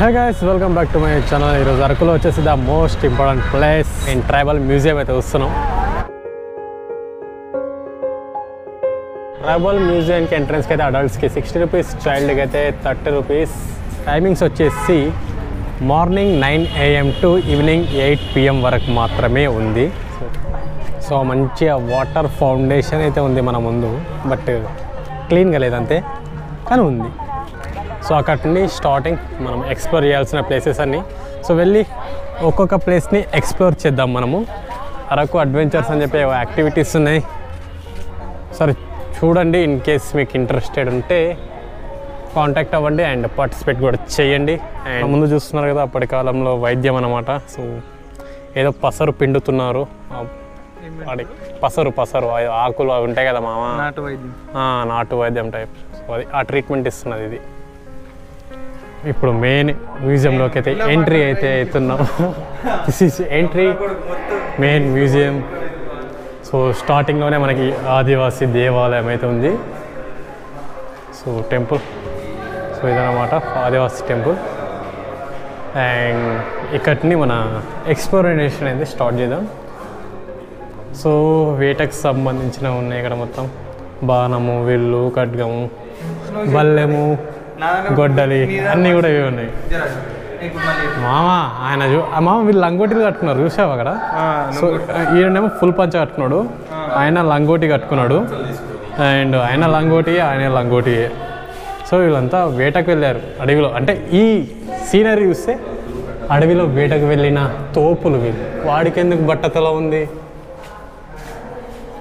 Hey guys, welcome back to my channel. ఈరోజు అరకులో వచ్చేసి the most important place in tribal museum అయితే వస్తున్నాం. ట్రైబల్ మ్యూజియంకి ఎంట్రన్స్కి అయితే అడల్ట్స్కి 60 రూపీస్, చైల్డ్కి అయితే 30 రూపీస్. టైమింగ్స్ వచ్చేసి morning 9 AM to evening 8 PM వరకు మాత్రమే ఉంది. సో మంచిగా వాటర్ ఫౌండేషన్ అయితే ఉంది మన ముందు, బట్ క్లీన్గా లేదంతే, కానీ ఉంది. సో అక్కడి నుండి స్టార్టింగ్ మనం ఎక్స్ప్లోర్ చేయాల్సిన ప్లేసెస్ అన్నీ. సో వెళ్ళి ఒక్కొక్క ప్లేస్ని ఎక్స్ప్లోర్ చేద్దాం మనము. అరకు అడ్వెంచర్స్ అని చెప్పి యాక్టివిటీస్ ఉన్నాయి. సరే చూడండి, ఇన్ కేస్ మీకు ఇంట్రెస్టెడ్ ఉంటే కాంటాక్ట్ అవ్వండి అండ్ పార్టిసిపేట్ కూడా చేయండి. అండ్ ముందు చూస్తున్నారు కదా, అప్పటి కాలంలో వైద్యం అన్నమాట. సో ఏదో పసరు పిండుతున్నారు, పసరు ఆకులు అవి ఉంటాయి కదా మామ, నాటు వైద్యం టైప్. సో అది ఆ ట్రీట్మెంట్ ఇస్తున్నది ఇది. ఇప్పుడు మెయిన్ మ్యూజియంలోకి అయితే ఎంట్రీ అయితే అవుతున్నాం. This is entry main museum. So స్టార్టింగ్లోనే మనకి ఆదివాసీ దేవాలయం అయితే ఉంది. సో టెంపుల్, సో ఇదన్నమాట ఆదివాసీ టెంపుల్. అండ్ ఇక్కడిని మన ఎక్స్ప్లోరేషన్ అయితే స్టార్ట్ చేద్దాం. సో వేటకు సంబంధించినవి ఉన్నాయి ఇక్కడ మొత్తం. బాణము, విల్లు, ఖడ్గము, బల్లెము, గొడ్డలి అన్నీ కూడా ఇవి ఉన్నాయి. మామ వీళ్ళు లంగోటీలు కట్టుకున్నారు, చూసావు అక్కడ. సో ఈయనేమో ఫుల్ పంచ కట్టుకున్నాడు, ఆయన లంగోటి కట్టుకున్నాడు. అండ్ ఆయన లంగోటి. సో వీళ్ళంతా వేటకు వెళ్ళారు అడవిలో. అంటే ఈ సీనరీ చూస్తే అడవిలో వేటకు వెళ్ళిన తోపులు వీళ్ళు. వాడికి ఎందుకు బట్టతల ఉంది?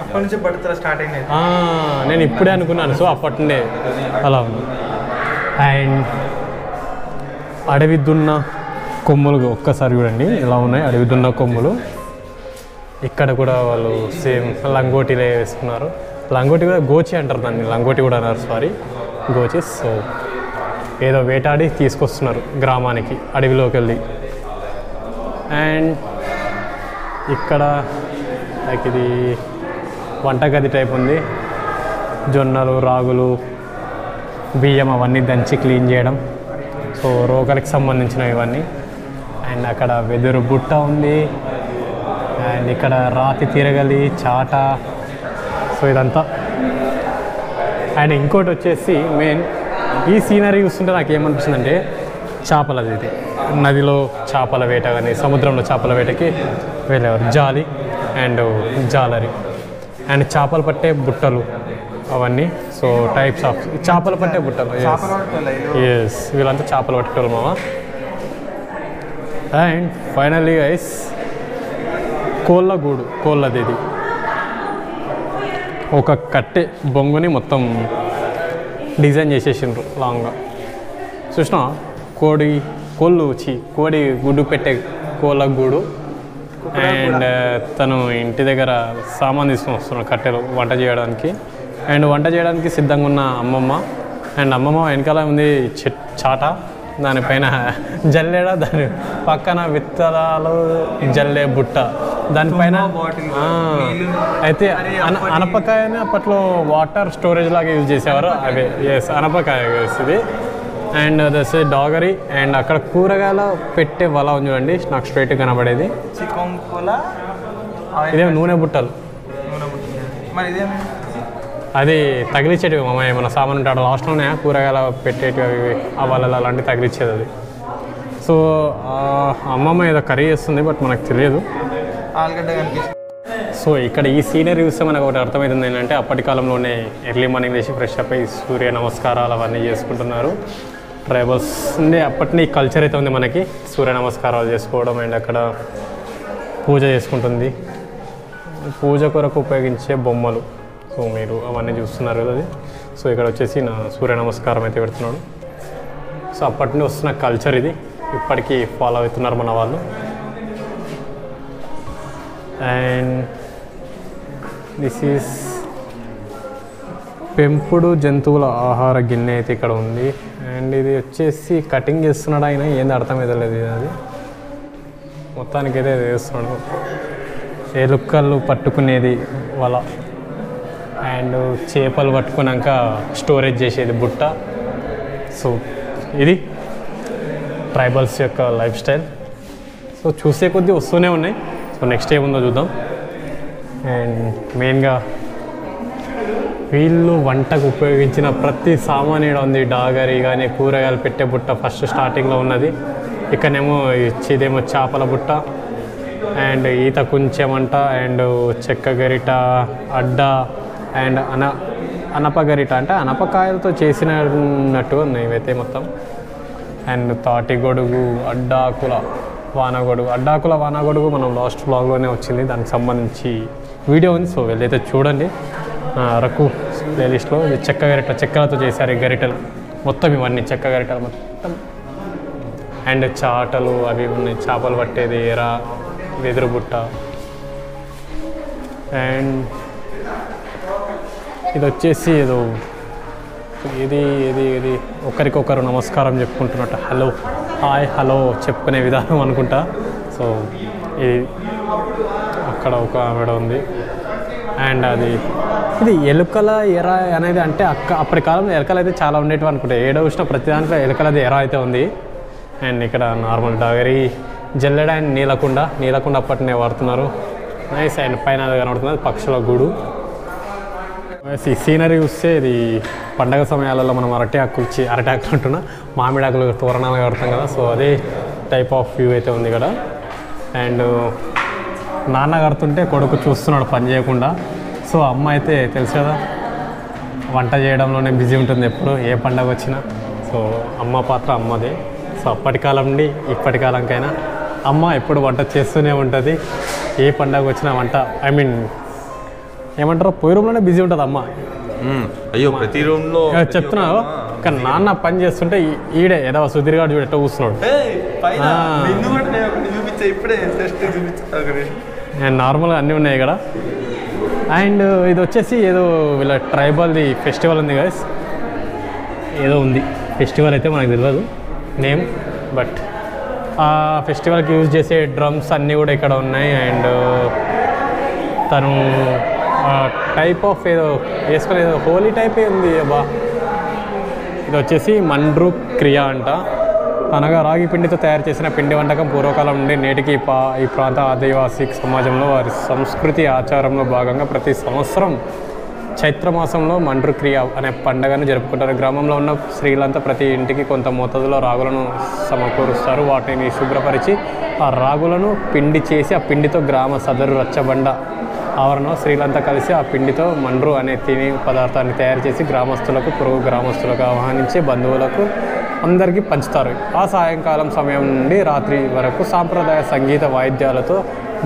అప్పటి నుంచి బట్టతల స్టార్ట్ అయింది. నేను ఇప్పుడే అనుకున్నాను. సో అప్పటి నుండే అలా ఉంది. అండ్ అడవి దున్న కొమ్ములు ఒక్కసారి చూడండి ఎలా ఉన్నాయి, అడవి దున్న కొమ్ములు. ఇక్కడ కూడా వాళ్ళు సేమ్ లంగోటీలే వేసుకున్నారు. లంగోటి కూడా గోచి అంటారు దాన్ని, లంగోటి కూడా అన్నారు, సారీ గోచి. సో ఏదో వేటాడి తీసుకొస్తున్నారు గ్రామానికి అడవిలోకి వెళ్ళి. అండ్ ఇక్కడ లైక్ ఇది వంటగది టైప్ ఉంది. జొన్నలు, రాగులు, బియ్యం అవన్నీ దంచి క్లీన్ చేయడం. సో రోగాలకు సంబంధించినవి ఇవన్నీ. అండ్ అక్కడ వెదురు బుట్ట ఉంది. అండ్ ఇక్కడ రాతి తిరగలి, చాట. సో ఇదంతా. అండ్ ఇంకోటి వచ్చేసి మెయిన్ ఈ సీనరీ చూస్తుంటే నాకు ఏమనిపిస్తుందంటే చేపలది. ఇది నదిలో చేపల వేట కానీ సముద్రంలో చేపల వేటకి వెళ్ళేవారు. జాలి అండ్ జాలరీ అండ్ చేపలు పట్టే బుట్టలు అవన్నీ. సో టైప్స్ ఆఫ్ చేపలు పట్టే బుట్టలు. ఎస్, వీళ్ళంతా చేపలు పట్టేవాళ్ళు మామ. అండ్ ఫైనల్లీ గైస్ కోళ్ళది ఇది. ఒక కట్టె బొంగుని మొత్తం డిజైన్ చేసేసిండ్రు లాంగ్గా. చూసినా కోడి గుడ్డు పెట్టే కోళ్ళ గూడు. అండ్ తను ఇంటి దగ్గర సామాన్ తీసుకొని వస్తున్నాడు, కట్టెలు వంట చేయడానికి. అండ్ వంట చేయడానికి సిద్ధంగా ఉన్న అమ్మమ్మ. అండ్ అమ్మమ్మ వెనకాల ఉంది చాట, దానిపైన జల్లెడ, దాని పక్కన విత్తనాలు జల్లే బుట్ట, దానిపైన అయితే అనపకాయని అప్పట్లో వాటర్ స్టోరేజ్ లాగా యూజ్ చేసేవారు. అవే ఎస్, అనపకాయ ఇది. And thus డాగరీ. అండ్ అక్కడ కూరగాయల పెట్టే వల ఉంది చూడండి, నాకు స్ట్రైట్ కనబడేది. ఇదేమో నూనె బుట్టలు. అది తగిలిచ్చేటివి మామ, ఏమన్నా సామాన్ ఉంటాడు లాస్ట్లోనే కూరగాయల పెట్టేటివి అవి ఆ వాళ్ళ అలాంటివి తగిలిచ్చేది అది. సో అమ్మమ్మ ఏదో కర్రీ చేస్తుంది, బట్ మనకు తెలియదు. సో ఇక్కడ ఈ సీనరీ చూస్తే మనకు ఒకటి అర్థమవుతుంది ఏంటంటే అప్పటి కాలంలోనే ఎర్లీ మార్నింగ్ లేచి ఫ్రెష్ అప్ అయ్యి సూర్య నమస్కారాలు అవన్నీ చేసుకుంటున్నారు ట్రైబల్స్. అప్పటిని కల్చర్ అయితే ఉంది మనకి, సూర్య నమస్కారాలు చేసుకోవడం. అండ్ అక్కడ పూజ చేసుకుంటుంది, పూజ కొరకు ఉపయోగించే బొమ్మలు. సో మీరు అవన్నీ చూస్తున్నారు కదా అది. సో ఇక్కడ వచ్చేసి నా సూర్య నమస్కారం అయితే పెడుతున్నాడు. సో అప్పటి నుండి వస్తున్న కల్చర్ ఇది, ఇప్పటికీ ఫాలో అవుతున్నారు మన వాళ్ళు. అండ్ దిస్ ఈజ్ పెంపుడు జంతువుల ఆహార గిన్నె అయితే ఇక్కడ ఉంది. అండ్ ఇది వచ్చేసి కటింగ్ చేస్తున్నాడు ఆయన, ఏంది అర్థం లేదు. అది మొత్తానికి అయితే చేస్తున్నాడు. ఎలుకలు పట్టుకునేది వల. అండ్ చేపలు పట్టుకున్నాక స్టోరేజ్ చేసేది బుట్ట. సో ఇది ట్రైబల్స్ యొక్క లైఫ్ స్టైల్. సో చూసే కొద్దీ వస్తూనే ఉన్నాయి. సో నెక్స్ట్ ఏముందో చూద్దాం. అండ్ మెయిన్గా వీళ్ళు వంటకు ఉపయోగించిన ప్రతి సామాన్ ఇక్కడ ఉంది. డాగరి కానీ కూరగాయలు పెట్టే బుట్ట ఫస్ట్ స్టార్టింగ్లో ఉన్నది. ఇక్కడనేమో ఇదేమో చేపల బుట్ట అండ్ ఈత కుంచెమంట అండ్ చెక్క గరిట, అడ్డ అండ్ అనప గరిట అంటే అనపకాయలతో చేసినట్టుగా ఉన్నాయి ఇవైతే మొత్తం. అండ్ తాటి గొడుగు, అడ్డాకుల వానగొడుగు మనం లాస్ట్ బ్లాగ్లోనే వచ్చింది, దానికి సంబంధించి వీడియో ఉంది. సో వెళ్ళైతే చూడండి. అరకు ప్లేలిస్ట్లో ఇది చెక్క గరిట, చెక్కలతో చేశారు ఈ గరిటలు మొత్తం. ఇవన్నీ చెక్క గరిటలు మొత్తం. అండ్ చాటలు అవి ఉన్నాయి, చేపలు పట్టేది, ఎరా, వెదురు బుట్ట. అండ్ ఇది వచ్చేసి ఏదో ఇది ఒకరికొకరు నమస్కారం చెప్పుకుంటున్నట్టు హలో, హాయ్, హలో చెప్పుకునే విధానం అనుకుంటా. సో ఇది అక్కడ ఒక ఆవిడ ఉంది. అండ్ ఇది ఎలుకల ఎర అనేది అంటే అప్పటి కాలంలో ఎలుకలు అయితే చాలా ఉండేటివి అనుకుంటా. ఏడో వచ్చిన ప్రతి దాంట్లో ఎలుకలది ఎర అయితే ఉంది. అండ్ ఇక్కడ నార్మల్ డాగరి, జల్లెడ అండ్ నీలకుండ అప్పటినే వాడుతున్నారు. నైస్. అండ్ పైన కనబడుతున్నది పక్షుల గూడు. ఈ సీనరీ చూస్తే ఇది పండగ సమయాలలో మనం అరటాకులు అంటున్నా, మామిడాకులు తోరణాలు కడతాం కదా. సో అదే టైప్ ఆఫ్ వ్యూ అయితే ఉంది ఇక్కడ. అండ్ నాన్న కడుతుంటే కొడుకు చూస్తున్నాడు పని చేయకుండా. సో అమ్మ అయితే తెలుసు కదా వంట చేయడంలోనే బిజీ ఉంటుంది ఎప్పుడు, ఏ పండగ వచ్చినా. సో అమ్మ పాత్ర అమ్మదే. సో అప్పటి కాలం నుండి ఇప్పటి కాలంకైనా అమ్మ ఎప్పుడు వంట చేస్తూనే ఉంటుంది. ఏ పండగ వచ్చినా వంట, ఏమంటారు, పొయ్యి రూమ్లోనే బిజీ ఉంటుంది అమ్మ. అయ్యో ప్రతి రూమ్లో చెప్తున్నావు. కానీ నాన్న పని చేస్తుంటే ఈడే ఏదో సుధీర్ గారు చూడట కూర్చున్నాడు. అండ్ నార్మల్గా అన్నీ ఉన్నాయి ఇక్కడ. అండ్ ఇది వచ్చేసి ఏదో వీళ్ళ ట్రైబల్ది ఫెస్టివల్ ఉంది గైస్. ఏదో ఉంది ఫెస్టివల్ అయితే మనకు తెలియదు నేమ్, బట్ ఆ ఫెస్టివల్కి యూజ్ చేసే డ్రమ్స్ అన్నీ కూడా ఇక్కడ ఉన్నాయి. అండ్ తను టైప్ ఆఫ్ ఏదో వేసుకొని ఏదో హోలీ టైపే ఉంది అబ్బా. ఇది వచ్చేసి మండ్రు క్రియ అంట, అనగా రాగి పిండితో తయారు చేసిన పిండి వంటకం పూర్వకాలం నుండి నేటికి ఈ ప్రాంత ఆదివాసీ సమాజంలో వారి సంస్కృతి ఆచారంలో భాగంగా ప్రతి సంవత్సరం చైత్రమాసంలో మండ్రు క్రియ అనే పండుగను జరుపుకుంటారు. గ్రామంలో ఉన్న స్త్రీలంతా ప్రతి ఇంటికి కొంత మోతాదులో రాగులను సమకూరుస్తారు. వాటిని శుభ్రపరిచి ఆ రాగులను పిండి చేసి ఆ పిండితో గ్రామ సదరు రచ్చబండ ఆవరణలో స్త్రీలంతా కలిసి ఆ పిండితో మండ్రు అనే తినే పదార్థాన్ని తయారు చేసి గ్రామస్తులకు, పొరుగు గ్రామస్తులకు ఆహ్వానించి బంధువులకు అందరికీ పంచుతారు. ఆ సాయంకాలం సమయం నుండి రాత్రి వరకు సాంప్రదాయ సంగీత వాయిద్యాలతో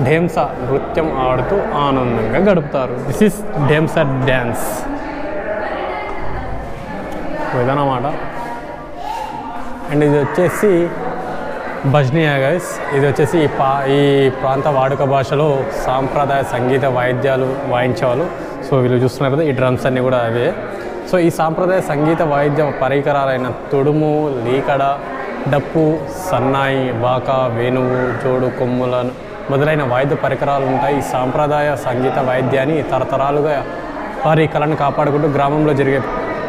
ఢేంసా నృత్యం ఆడుతూ ఆనందంగా గడుపుతారు. దిస్ ఈస్ ఢేంసా డ్యాన్స్ ఇదన్నమాట. అండ్ ఇది వచ్చేసి భజనియా గైస్. ఇది వచ్చేసి ఈ ప్రాంత వాడుక భాషలో సాంప్రదాయ సంగీత వాయిద్యాలు వాయించేవాళ్ళు. సో వీళ్ళు చూస్తున్నారు కదా ఈ డ్రమ్స్ అన్నీ కూడా అవే. సో ఈ సాంప్రదాయ సంగీత వాయిద్య పరికరాలైన తుడుము, లీకడ, డప్పు, సన్నాయి, బాకా, వేణువు, జోడు, కొమ్ములను మొదలైన వాయిద్య పరికరాలు ఉంటాయి. ఈ సాంప్రదాయ సంగీత వాయిద్యాన్ని తరతరాలుగా వారి కళను కాపాడుకుంటూ గ్రామంలో జరిగే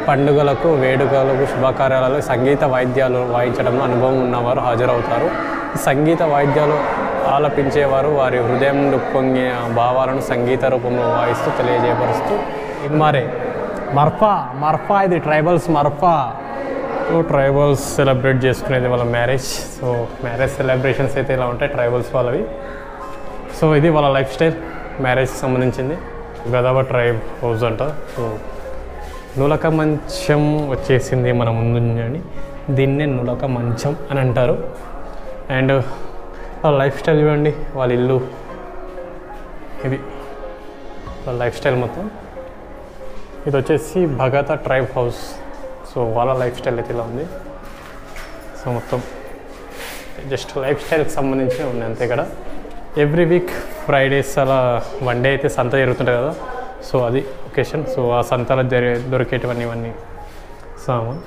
పండుగలకు, వేడుకలకు, శుభకార్యాలలో సంగీత వాయిద్యాలు వాయించడంలో అనుభవం ఉన్నవారు హాజరవుతారు. ఈ సంగీత వాయిద్యాలు ఆలపించేవారు వారి హృదయం పొంగే భావాలను సంగీత రూపంలో వాయిస్తూ తెలియజేయపరుస్తూ మర్ఫా ఇది tribals Marfa. So tribals celebrate చేసుకునేది వాళ్ళ మ్యారేజ్. సో మ్యారేజ్ సెలబ్రేషన్స్ అయితే ఇలా ఉంటాయి ట్రైబల్స్ వాళ్ళవి. సో ఇది వాళ్ళ లైఫ్ స్టైల్ మ్యారేజ్కి సంబంధించింది. గదావ ట్రైబ్ హౌస్ అంట. సో నులక మంచం వచ్చేసింది మన ముందు అని, దీన్నే నులక మంచం అని అంటారు. అండ్ వాళ్ళ లైఫ్ స్టైల్ చూడండి, వాళ్ళ ఇల్లు ఇది వాళ్ళ లైఫ్ స్టైల్ మొత్తం. ఇది వచ్చేసి భగత ట్రైబ్ హౌస్. సో వాళ్ళ లైఫ్ స్టైల్ అయితే ఇలా ఉంది. సో మొత్తం జస్ట్ లైఫ్ స్టైల్కి సంబంధించి ఉన్నాయి అంతే. ఇక్కడ ఎవ్రీ వీక్ ఫ్రైడేస్ అలా వన్ డే అయితే సంత జరుగుతుంటుంది కదా. సో అది ఒకేషన్. సో ఆ సంతలో దొరికేటివన్నీ ఇవన్నీ సామాన్.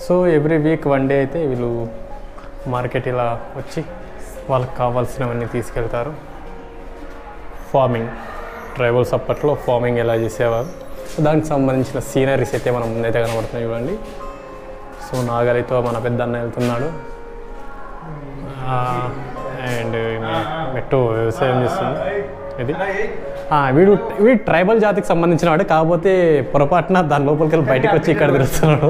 So every week one day అయితే వీళ్ళు మార్కెట్ ఇలా వచ్చి వాళ్ళకి కావాల్సినవన్నీ తీసుకెళ్తారు. ఫార్మింగ్ ట్రైబల్స్ అప్పట్లో ఫార్మింగ్ ఎలా చేసేవారు, సో దానికి సంబంధించిన సీనరీస్ అయితే మనం ముందైతే కనబడుతున్నాయి చూడండి. సో నాగలితో మన పెద్ద అన్న వెళ్తున్నాడు. అండ్ మెట్టు వ్యవసాయం చేస్తుంది. ఇది వీడు ట్రైబల్ జాతికి సంబంధించిన వాడు, కాకపోతే పొరపాటున దాని లోపలికి వెళ్ళి బయటకు వచ్చి ఇక్కడ తిరుగుతున్నాడు.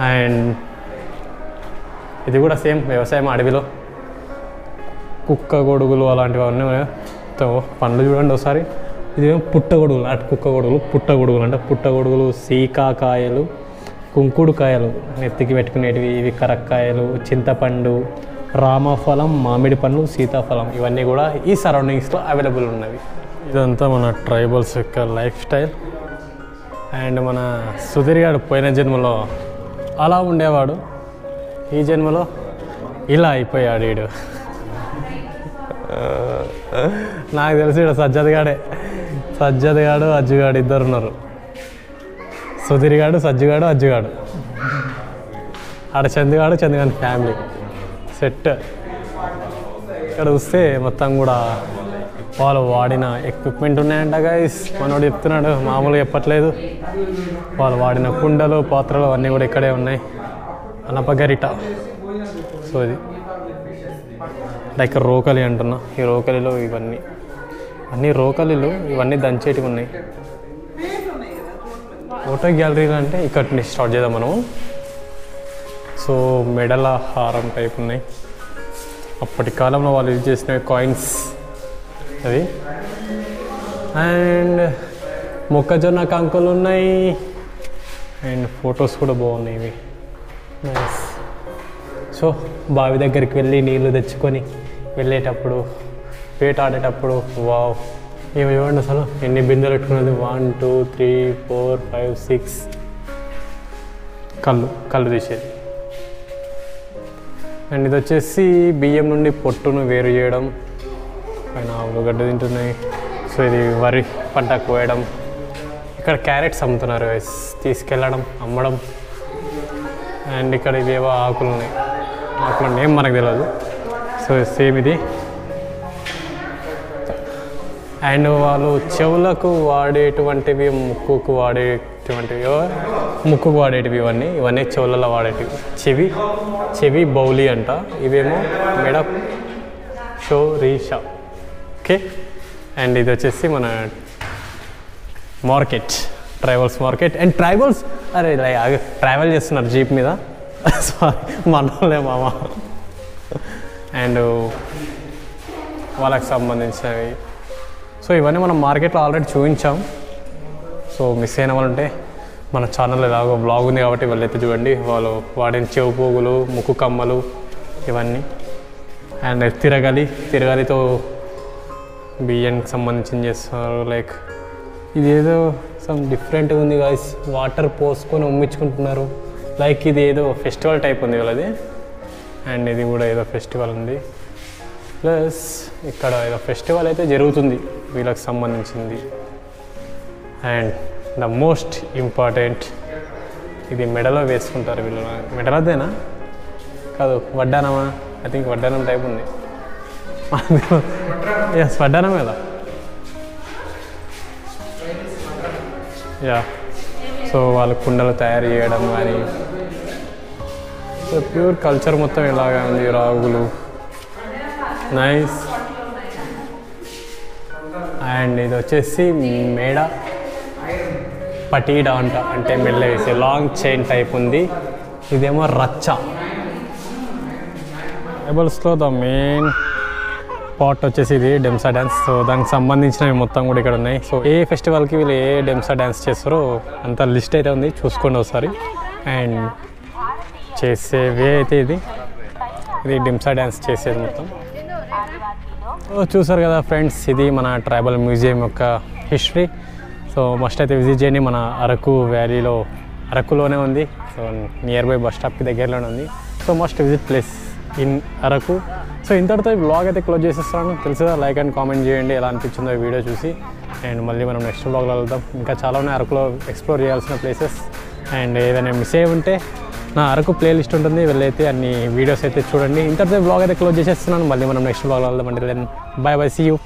అండ్ ఇది కూడా సేమ్ వ్యవసాయం, అడవిలో కుక్క గొడుగులు అలాంటివి అన్నీ పండ్లు చూడండి ఒకసారి. ఇదేమో పుట్టగొడుగులు, అటు కుక్క గొడుగులు, పుట్టగొడుగులు అంటే పుట్టగొడుగులు, సీకాకాయలు, కుంకుడుకాయలు నెత్తికి పెట్టుకునేటివి, ఇవి కరక్కాయలు, చింతపండు, రామఫలం, మామిడి పండ్లు, సీతాఫలం, ఇవన్నీ కూడా ఈ సరౌండింగ్స్లో అవైలబుల్ ఉన్నవి. ఇదంతా మన ట్రైబల్స్ యొక్క లైఫ్ స్టైల్. అండ్ మన సుధీర్ గారు పోయిన జన్మలో అలా ఉండేవాడు, ఈ జన్మలో ఇలా అయిపోయాడు. వీడు నాకు తెలిసి ఇక్కడ సజ్జద్ గాడు అజ్జుగాడు ఇద్దరు ఉన్నారు. సుధీర్ గాడు, సజ్జుగాడు, అజ్జుగాడు. ఆడ చందుగాని ఫ్యామిలీ సెట్. ఇక్కడ చూస్తే మొత్తం కూడా వాళ్ళు వాడిన ఎక్విప్మెంట్ ఉన్నాయంట గైస్. మనోడు చెప్తున్నాడు, మామూలుగా చెప్పట్లేదు. వాళ్ళు వాడిన కుండలు, పాత్రలు అన్నీ కూడా ఇక్కడే ఉన్నాయి. అనపగరిట. సో ఇది లైక్ రోకలి అంటున్నా. ఈ రోకలిలో అన్నీ రోకలిలు, ఇవన్నీ దంచేటివి ఉన్నాయి. ఫోటో గ్యాలరీలు అంటే ఇక్కడ నుంచి స్టార్ట్ చేద్దాం మనము. సో మెడల హారం టైప్ ఉన్నాయి, అప్పటి కాలంలో వాళ్ళు యూజ్ చేసిన కాయిన్స్ అవి. అండ్ మొక్కజొన్న కంకులు ఉన్నాయి. అండ్ ఫొటోస్ కూడా బాగున్నాయి ఇవి. నైస్. సో బావి దగ్గరికి వెళ్ళి నీళ్ళు తెచ్చుకొని వెళ్ళేటప్పుడు, వేటాడేటప్పుడు వావ్, ఇవి చూడండి అసలు ఎన్ని బిందెలు పెట్టుకున్నది. 1 2 3 4 5 6 కళ్ళు తీసేది. అండ్ ఇది వచ్చేసి బియ్యం నుండి పొట్టును వేరు చేయడం. పైన ఆవులు గడ్డ తింటున్నాయి. సో ఇది వరి పంట కోయడం. ఇక్కడ క్యారెట్స్ అమ్ముతున్నారు, తీసుకెళ్ళడం, అమ్మడం. అండ్ ఇక్కడ ఇవేవో ఆకులు ఉన్నాయి, ఆకులు నేమ్ మనకు తెలియదు. సో సేమ్ ఇది. అండ్ వాళ్ళు చెవులకు వాడేటువంటివి, ముక్కుకు వాడేటివి ఇవన్నీ చెవులలో వాడేటివి. చెవి బౌలి అంట. ఇవేమో మెడ షోరీషా. ఓకే. అండ్ ఇది వచ్చేసి మన market, tribals market. And tribals travel చేస్తున్నారు జీప్ మీద. సారీ మనోళ్ళే మామ. అండ్ వాళ్ళకి సంబంధించినవి. సో ఇవన్నీ మనం మార్కెట్లో ఆల్రెడీ చూపించాం. సో మిస్ అయిన వాళ్ళు ఉంటే మన ఛానల్లో ఎలాగో బ్లాగ్ ఉంది కాబట్టి వెళ్ళైతే చూడండి. వాళ్ళు వాడిన చెవు పోగులు, ముక్కు కమ్మలు ఇవన్నీ. అండ్ తిరగలితో బియ్యానికి సంబంధించి చేస్తున్నారు. లైక్ ఇదేదో సమ్ డిఫరెంట్గా ఉంది గాయ్స్. వాటర్ పోసుకొని ఉమ్మించుకుంటున్నారు. లైక్ ఇది ఏదో ఫెస్టివల్ టైప్ ఉంది వాళ్ళది. అండ్ ఇది కూడా ఏదో ఫెస్టివల్ ఉంది. ప్లస్ ఇక్కడ ఏదో ఫెస్టివల్ అయితే జరుగుతుంది వీళ్ళకి సంబంధించింది. అండ్ ద మోస్ట్ ఇంపార్టెంట్, ఇది మెడలో వేసుకుంటారు వీళ్ళు. మెడలదేనా కాదు, వడ్డానమా? ఐ థింక్ వడ్డానం టైప్ ఉంది. ఎస్ వడ్డానం కదా. యా. సో వాళ్ళు కుండలు తయారు చేయడం కానీ, సో ప్యూర్ కల్చర్ మొత్తం ఇలాగా ఉంది. రాగులు నైస్. అండ్ ఇది వచ్చేసి మేడ పటీడా అంట, అంటే మెల్ల వేసే లాంగ్ చైన్ టైప్ ఉంది. ఇదేమో రచ్చ. ట్రైబల్స్లో ద మెయిన్ పార్ట్ వచ్చేసి ఇది డెమ్సా డ్యాన్స్. సో దానికి సంబంధించినవి మొత్తం కూడా ఇక్కడ ఉన్నాయి. సో ఏ ఫెస్టివల్కి వీళ్ళు ఏ డెమ్సా డ్యాన్స్ చేస్తారో అంత లిస్ట్ అయితే ఉంది, చూసుకోండి ఒకసారి. అండ్ చేసేవే అయితే ఇది డెమ్సా డ్యాన్స్ చేసేది మొత్తం. సో చూసారు కదా ఫ్రెండ్స్, ఇది మన ట్రైబల్ మ్యూజియం యొక్క హిస్టరీ. సో మస్ట్ అయితే విజిట్ చేయండి. మన అరకు వ్యాలీలో, అరకులోనే ఉంది. సో నియర్ బై బస్ స్టాప్కి దగ్గరలోనే ఉంది. So must visit place in Araku. So ఇంతటితో ఈ బ్లాగ్ అయితే క్లోజ్ చేసేస్తాను. తెలుసుగా, లైక్ అండ్ కామెంట్ చేయండి ఎలా అనిపించిందో ఈ వీడియో చూసి. అండ్ మళ్ళీ మనం నెక్స్ట్ బ్లాగ్లో వెళ్దాం. ఇంకా చాలా ఉన్నాయి అరకులో ఎక్స్ప్లోర్ చేయాల్సిన ప్లేసెస్. అండ్ ఏదైనా మిస్ అయ్యి ఉంటే నా అరకు ప్లేలిస్ట్ ఉంటుంది, వెళ్ళైతే అన్ని వీడియోస్ అయితే చూడండి. ఇంతటితో బ్లాగ్ అయితే క్లోజ్ చేసేస్తున్నాను. మళ్ళీ మనం నెక్స్ట్ బ్లాగ్లో వెళ్దాం. అంటే బాయ్ బాయ్, సీ యూ.